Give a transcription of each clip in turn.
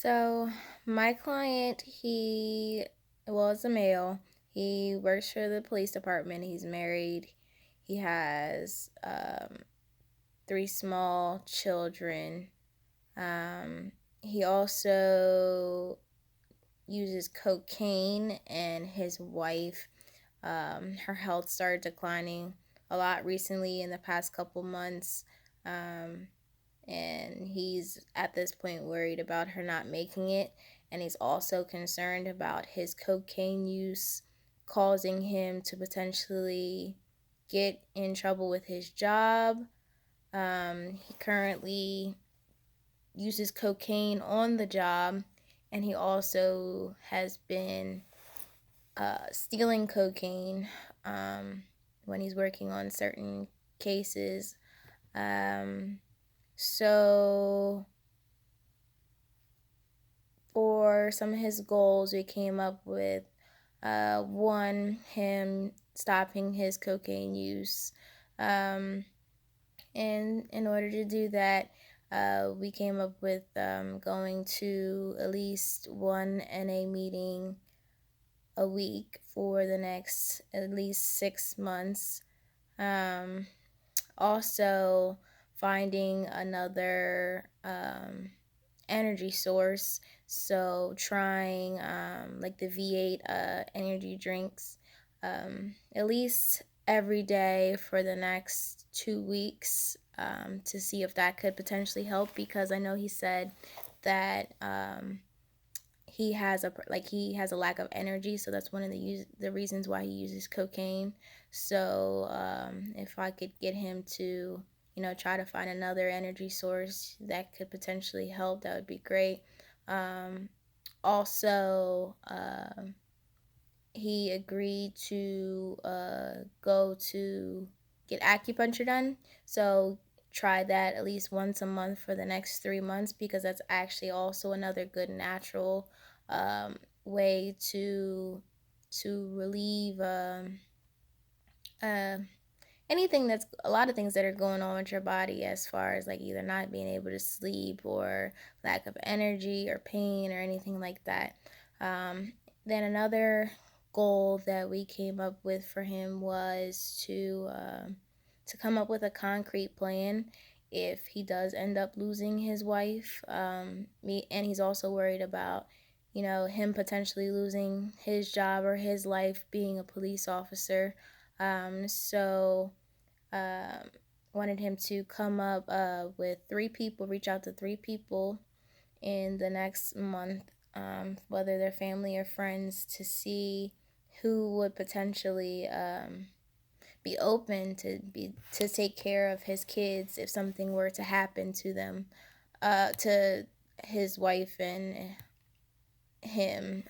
So, my client, he was a male. He works for the police department. He's married. He has three small children. He also uses cocaine, and his wife, her health started declining a lot recently in the past couple months. Um, and he's at this point worried about her not making it, and he's also concerned about his cocaine use causing him to potentially get in trouble with his job. He currently uses cocaine on the job, and he also has been stealing cocaine when he's working on certain cases. um, so for some of his goals, we came up with one, him stopping his cocaine use. Um, and in order to do that, we came up with going to at least one NA meeting a week for the next at least 6 months. Um, Also, finding another energy source. So trying like the V8 energy drinks at least every day for the next 2 weeks, to see if that could potentially help, because I know he said that he has a lack of energy, so that's one of the reasons why he uses cocaine. So if I could get him to try to find another energy source that could potentially help, that would be great. um, Also, he agreed to go to get acupuncture done. So try that at least once a month for the next 3 months, because that's actually also another good natural way to relieve uh, anything that's a lot of things that are going on with your body, as far as like either not being able to sleep or lack of energy or pain or anything like that. Um, then another goal that we came up with for him was to come up with a concrete plan if he does end up losing his wife. And he's also worried about him potentially losing his job or his life being a police officer. So um, wanted him to come up with 3 people, reach out to 3 people in the next month, whether they're family or friends, to see who would potentially be open to take care of his kids if something were to happen to them, to his wife and him.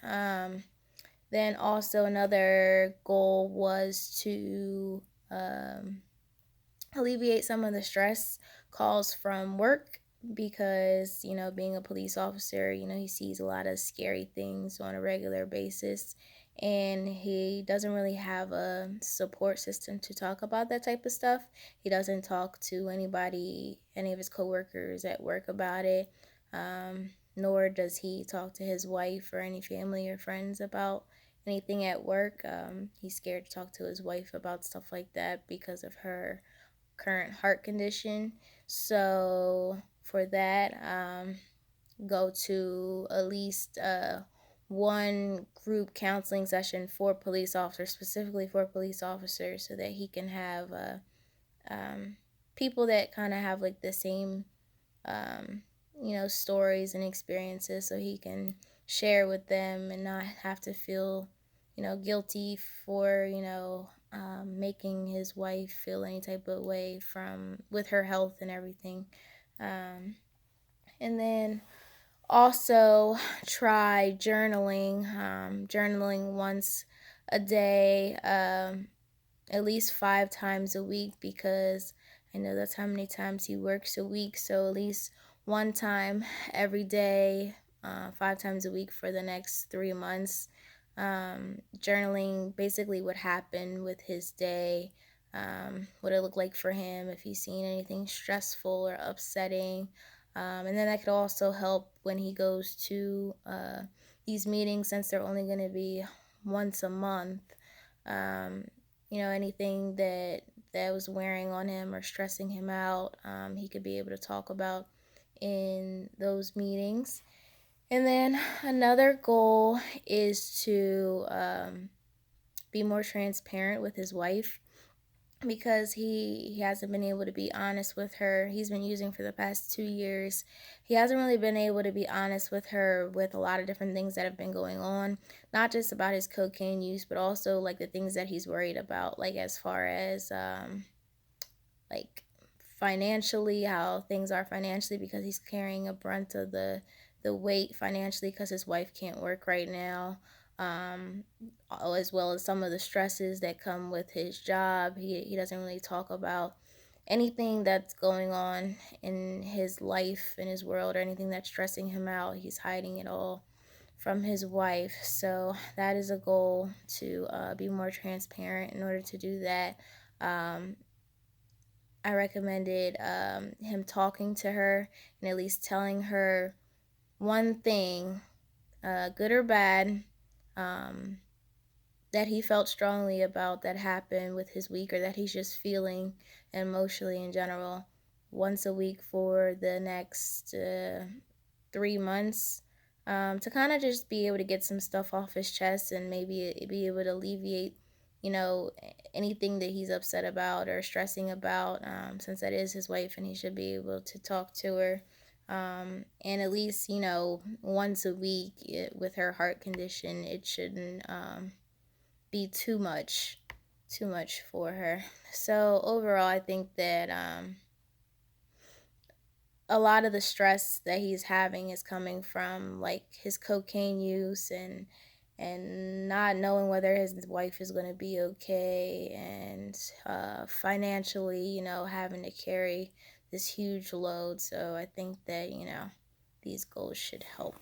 Then also another goal was to alleviate some of the stress calls from work, because being a police officer, he sees a lot of scary things on a regular basis, and he doesn't really have a support system to talk about that type of stuff. He doesn't talk to any of his coworkers at work about it. Nor does he talk to his wife or any family or friends about anything at work. He's scared to talk to his wife about stuff like that because of her current heart condition. So for that, go to at least one group counseling session for police officers, specifically for police officers, so that he can have um, people that kind of have like the same um, stories and experiences, so he can share with them and not have to feel, guilty for, making his wife feel any type of way from with her health and everything. Um, and then also try journaling once a day, at least 5 times a week, because I know that's how many times he works a week. So at least one time every day, 5 times a week for the next 3 months. Journaling basically what happened with his day, what it looked like for him, if he's seen anything stressful or upsetting, And then that could also help when he goes to these meetings, since they're only going to be once a month. Um, anything that was wearing on him or stressing him out, he could be able to talk about in those meetings. And then another goal is to be more transparent with his wife, because he hasn't been able to be honest with her. He's been using for the past 2 years. He hasn't really been able to be honest with her with a lot of different things that have been going on, not just about his cocaine use, but also like the things that he's worried about, like as far as like financially, how things are financially, because he's carrying a brunt of the weight financially because his wife can't work right now. um, as well as some of the stresses that come with his job. He doesn't really talk about anything that's going on in his life, in his world, or anything that's stressing him out. He's hiding it all from his wife. So that is a goal, to be more transparent. In order to do that, um, I recommended him talking to her and at least telling her one thing, good or bad, um, that he felt strongly about that happened with his week, or that he's just feeling emotionally in general, once a week for the next 3 months, to kind of just be able to get some stuff off his chest, and maybe be able to alleviate, anything that he's upset about or stressing about, since that is his wife and he should be able to talk to her. And at least, once a week, with her heart condition, it shouldn't be too much for her. So overall, I think that a lot of the stress that he's having is coming from like his cocaine use, and not knowing whether his wife is going to be okay, and financially, having to carry this huge load. So I think that these goals should help.